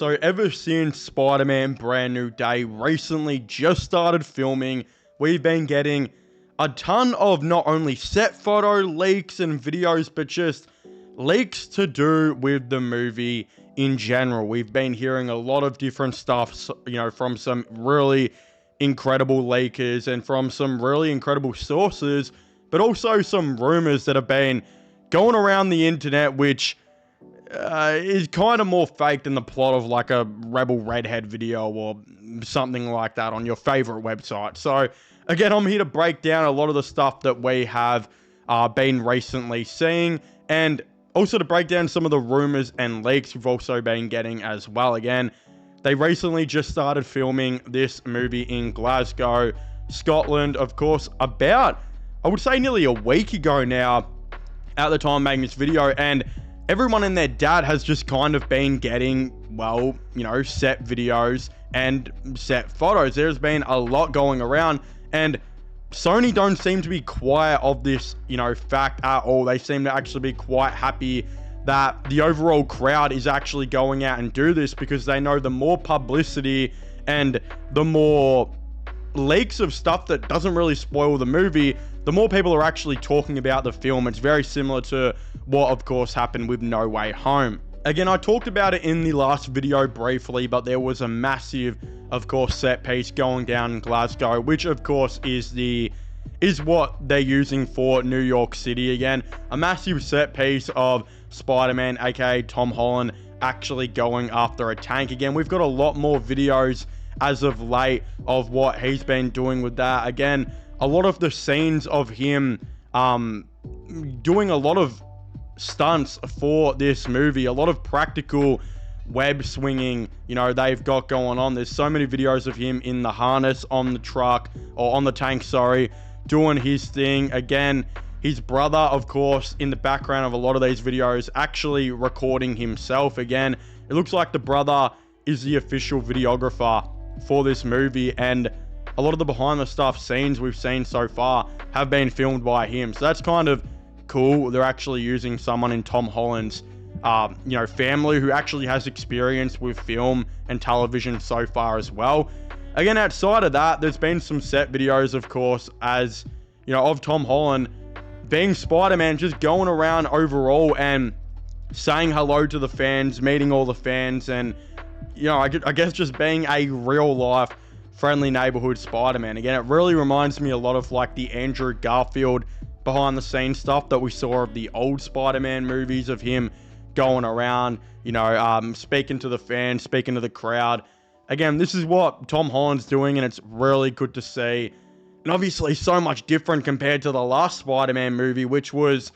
So ever since Spider-Man Brand New Day recently just started filming, we've been getting a ton of not only set photo leaks and videos, but just leaks to do with the movie in general. We've been hearing a lot of different stuff, from some really incredible leakers and from some really incredible sources, but also some rumors that have been going around the internet, which is kind of more fake than the plot of like a Rebel Redhead video or something like that on your favorite website. So again, I'm here to break down a lot of the stuff that we have been recently seeing, and also to break down some of the rumors and leaks we've also been getting as well. Again, they recently just started filming this movie in Glasgow, Scotland, of course, about, I would say, nearly a week ago now at the time making this video, and everyone and their dad has just kind of been getting, set videos and set photos. There's been a lot going around, and Sony don't seem to be quiet of this, fact at all. They seem to actually be quite happy that the overall crowd is actually going out and do this, because they know the more publicity and the more leaks of stuff that doesn't really spoil the movie, the more people are actually talking about the film. It's very similar to what, of course, happened with No Way Home. Again, I talked about it in the last video briefly, but there was a massive, of course, set piece going down in Glasgow, which, of course, is what they're using for New York City. Again, a massive set piece of Spider-Man, aka Tom Holland, actually going after a tank. Again, we've got a lot more videos as of late of what he's been doing with that. Again, a lot of the scenes of him doing a lot of stunts for this movie, a lot of practical web swinging, they've got going on. There's so many videos of him in the harness on the truck, or on the tank, doing his thing. Again, his brother, of course, in the background of a lot of these videos, actually recording himself. Again, it looks like the brother is the official videographer for this movie, and a lot of the behind the stuff scenes we've seen so far have been filmed by him. So that's kind of cool. They're actually using someone in Tom Holland's family who actually has experience with film and television so far as well. Again, outside of that, there's been some set videos, of course, of Tom Holland being Spider-Man, just going around overall and saying hello to the fans, meeting all the fans, and I guess just being a real life friendly neighborhood Spider-Man. Again, it really reminds me a lot of like the Andrew Garfield behind the scenes stuff that we saw of the old Spider-Man movies, of him going around, speaking to the fans, speaking to the crowd. Again, this is what Tom Holland's doing, and it's really good to see. And obviously so much different compared to the last Spider-Man movie, which was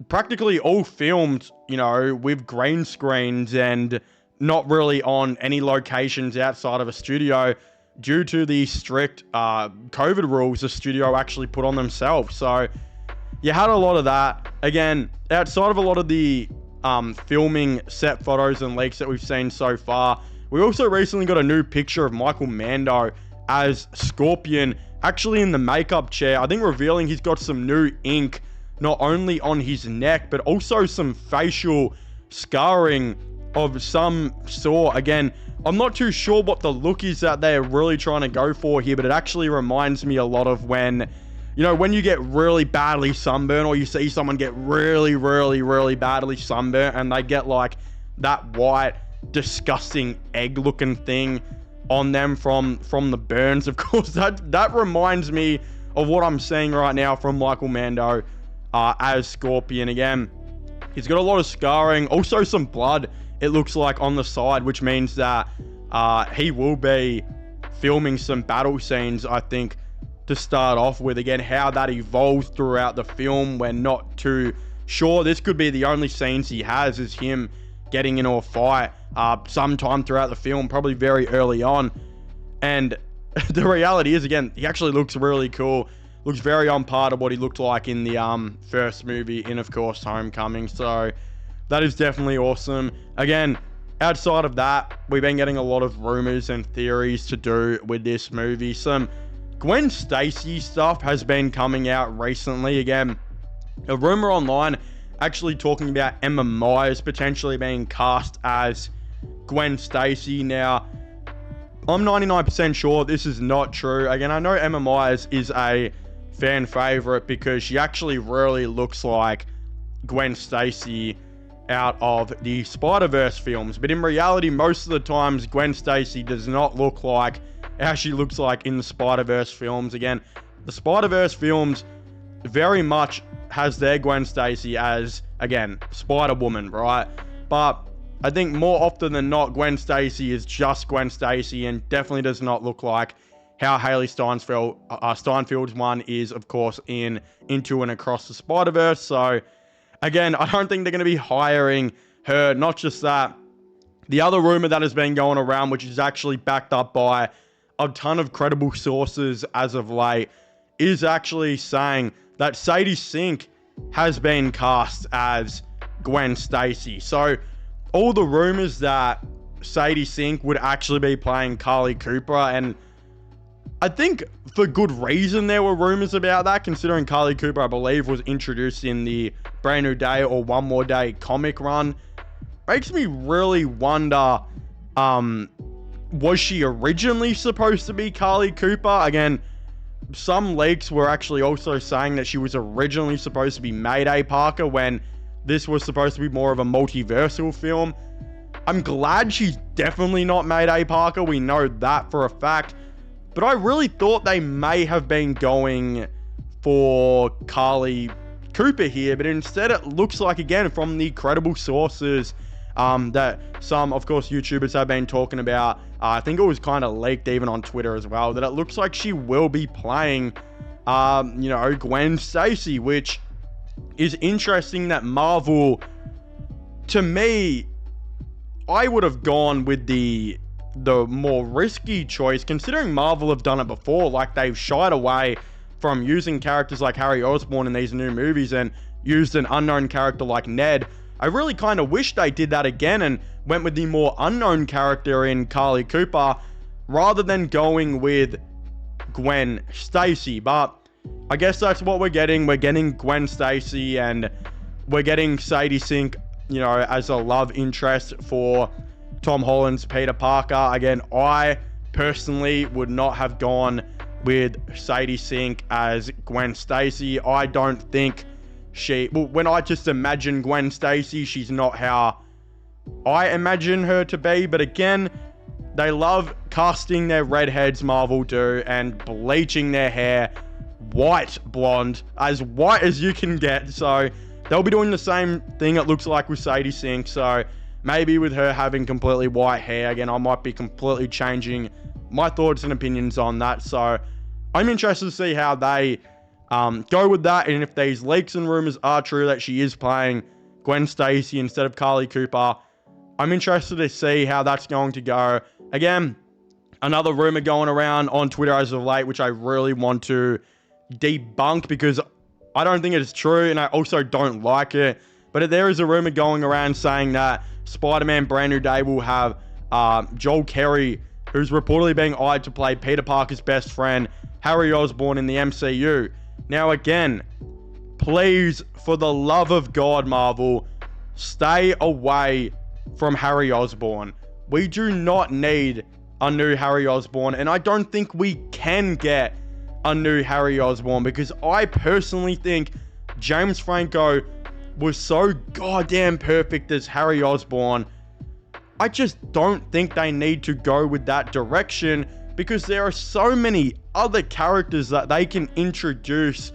practically all filmed, with green screens and not really on any locations outside of a studio, due to the strict COVID rules the studio actually put on themselves. So you had a lot of that. Again, outside of a lot of the filming set photos and leaks that we've seen so far, we also recently got a new picture of Michael Mando as Scorpion, actually in the makeup chair, I think, revealing he's got some new ink, not only on his neck, but also some facial scarring of some sort. Again, I'm not too sure what the look is that they're really trying to go for here, but it actually reminds me a lot of when you get really badly sunburned, or you see someone get really, really, really badly sunburned, and they get like that white, disgusting egg-looking thing on them from the burns. Of course, that reminds me of what I'm seeing right now from Michael Mando as Scorpion. Again, he's got a lot of scarring, also some blood, it looks like, on the side, which means that he will be filming some battle scenes, I think, to start off with. Again, how that evolves throughout the film, we're not too sure. This could be the only scenes he has, is him getting into a fight sometime throughout the film, probably very early on. And the reality is, again, he actually looks really cool. Looks very on par to what he looked like in the first movie, in, of course, Homecoming. So that is definitely awesome. Again, outside of that, we've been getting a lot of rumors and theories to do with this movie. Some Gwen Stacy stuff has been coming out recently. Again, a rumor online actually talking about Emma Myers potentially being cast as Gwen Stacy. Now, I'm 99% sure this is not true. Again, I know Emma Myers is a fan favorite because she actually really looks like Gwen Stacy out of the Spider-Verse films. But in reality, most of the times, Gwen Stacy does not look like how she looks like in the Spider-Verse films. Again, the Spider-Verse films very much has their Gwen Stacy as, again, Spider-Woman, right? But I think more often than not, Gwen Stacy is just Gwen Stacy and definitely does not look like how Hailee Steinfeld's one is, of course, in Into and Across the Spider-Verse. So, again, I don't think they're going to be hiring her. Not just that, the other rumor that has been going around, which is actually backed up by a ton of credible sources as of late, is actually saying that Sadie Sink has been cast as Gwen Stacy. So, all the rumors that Sadie Sink would actually be playing Carly Cooper, and I think for good reason there were rumors about that, considering Carly Cooper, I believe, was introduced in the Brand New Day or One More Day comic run. Makes me really wonder, was she originally supposed to be Carly Cooper? Again, some leaks were actually also saying that she was originally supposed to be Mayday Parker when this was supposed to be more of a multiversal film. I'm glad she's definitely not Mayday Parker. We know that for a fact. But I really thought they may have been going for Carly Cooper here. But instead, it looks like, again, from the credible sources that some, of course, YouTubers have been talking about. I think it was kind of leaked even on Twitter as well, that it looks like she will be playing, Gwen Stacy, which is interesting that Marvel, to me, I would have gone with the more risky choice, considering Marvel have done it before. Like, they've shied away from using characters like Harry Osborn in these new movies and used an unknown character like Ned. I really kind of wish they did that again and went with the more unknown character in Carly Cooper rather than going with Gwen Stacy. But I guess that's what we're getting. We're getting Gwen Stacy and we're getting Sadie Sink, as a love interest for Tom Holland's Peter Parker. Again, I personally would not have gone with Sadie Sink as Gwen Stacy. I don't think when I just imagine Gwen Stacy, she's not how I imagine her to be. But again, they love casting their redheads, Marvel do, and bleaching their hair white blonde, as white as you can get. So they'll be doing the same thing, it looks like, with Sadie Sink. So maybe with her having completely white hair, again, I might be completely changing my thoughts and opinions on that. So I'm interested to see how they go with that, and if these leaks and rumors are true that she is playing Gwen Stacy instead of Carly Cooper, I'm interested to see how that's going to go. Again, another rumor going around on Twitter as of late, which I really want to debunk because I don't think it is true, and I also don't like it. But there is a rumor going around saying that Spider-Man Brand New Day will have Joel Kerry, who's reportedly being eyed to play Peter Parker's best friend, Harry Osborn, in the MCU. Now, again, please, for the love of God, Marvel, stay away from Harry Osborn. We do not need a new Harry Osborn, and I don't think we can get a new Harry Osborn because I personally think James Franco was so goddamn perfect as Harry Osborn. I just don't think they need to go with that direction because there are so many other characters that they can introduce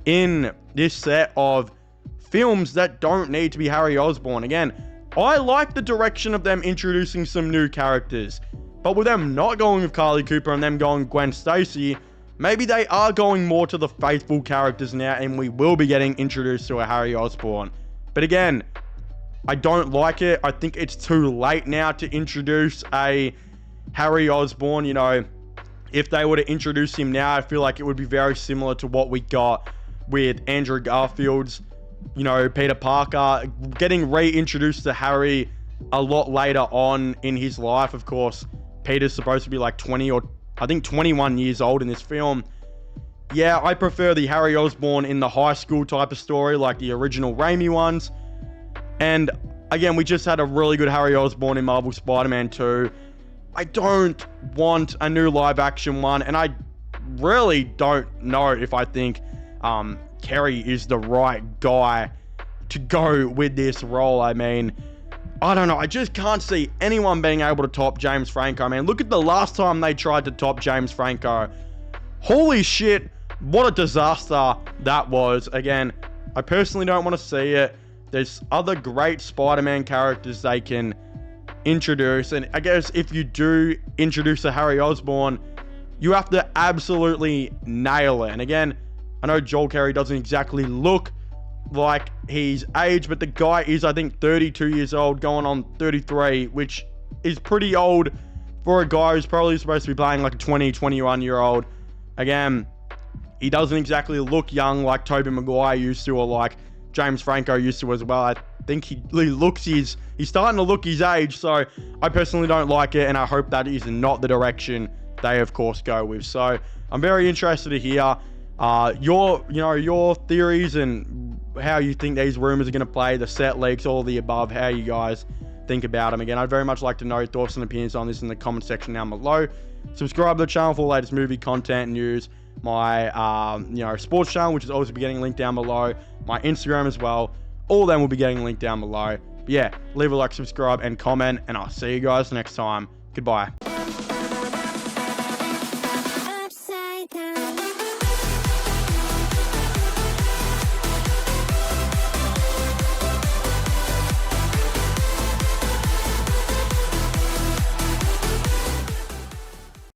in this set of films that don't need to be Harry Osborn. Again, I like the direction of them introducing some new characters, but with them not going with Carly Cooper and them going Gwen Stacy, maybe they are going more to the faithful characters now and we will be getting introduced to a Harry Osborn. But again, I don't like it. I think it's too late now to introduce a Harry Osborn. If they were to introduce him now, I feel like it would be very similar to what we got with Andrew Garfield's, Peter Parker, getting reintroduced to Harry a lot later on in his life. Of course, Peter's supposed to be like 20 or I think 21 years old in this film. Yeah, I prefer the Harry Osborn in the high school type of story, like the original Raimi ones. And Again, we just had a really good Harry Osborn in Marvel Spider-Man 2. I don't want a new live-action one, and I really don't know if I think Kerry is the right guy to go with this role. I mean, I don't know. I just can't see anyone being able to top James Franco. Man, look at the last time they tried to top James Franco. Holy shit, what a disaster that was. Again, I personally don't want to see it. There's other great Spider-Man characters they can introduce. And I guess if you do introduce a Harry Osborn, you have to absolutely nail it. And again, I know Joel Kerry doesn't exactly look like he's aged, but the guy is, I think, 32 years old, going on 33, which is pretty old for a guy who's probably supposed to be playing like a 21-year-old. Again, he doesn't exactly look young like Tobey Maguire used to, or like James Franco used to as well. I think he's starting to look his age, so I personally don't like it, and I hope that is not the direction they, of course, go with. So I'm very interested to hear your theories and how you think these rumors are going to play, the set leaks, all the above, how you guys think about them. Again, I'd very much like to know your thoughts and opinions on this in the comment section down below. Subscribe to the channel for the latest movie content and news. My sports channel, which is always be getting linked down below. My Instagram as well. All of them will be getting linked down below. But yeah, leave a like, subscribe, and comment, and I'll see you guys next time. Goodbye.